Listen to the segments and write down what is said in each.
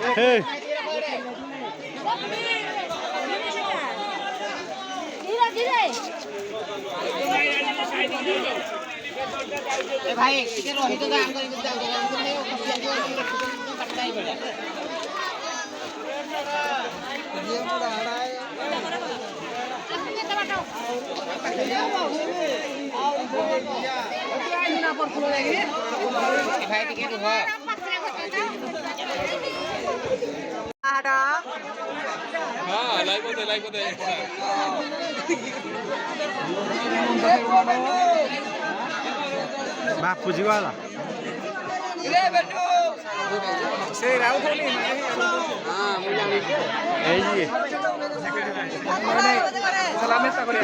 Hey. भाई इधर रही तो काम कर इधर जाओ कटता ही पड़ा ये पूरा हड़ा है भाई टिकट हुआ हाँ लाइव होते बापू जी वाला से राव थोड़ी हां ए जी सलामत करे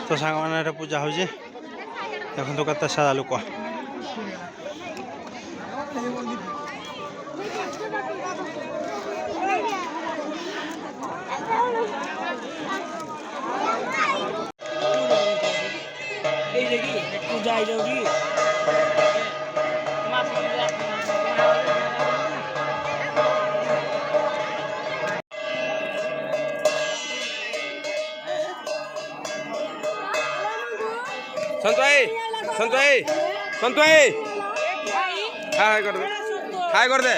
तो सांग मैंने पूजा हो देखो तो कत सारा लोक पूजा आई जाओगी संतोई हाय कर दे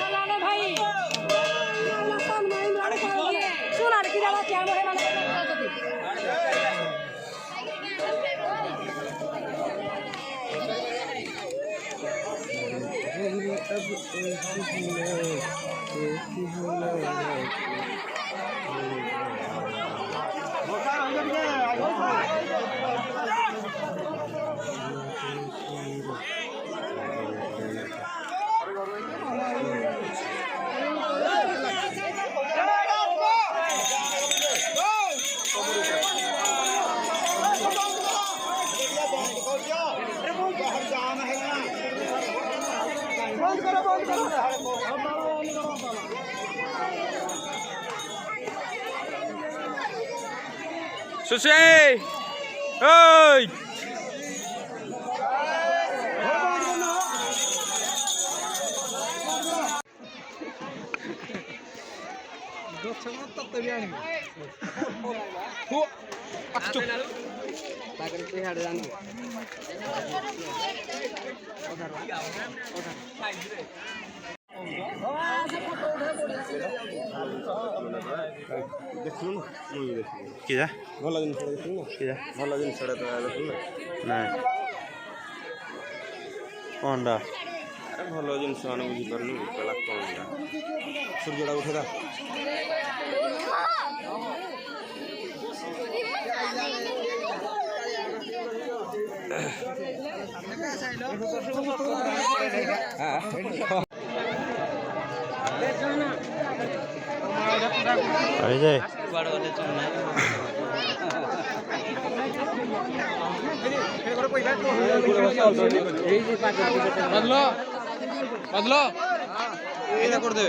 सुशे ओय किया भल जिन किया भल जिन ना अंडा अरे भल जिन बुझीपार कला कौन सूर्यटा उठेदा अरे बदलो ये कर दे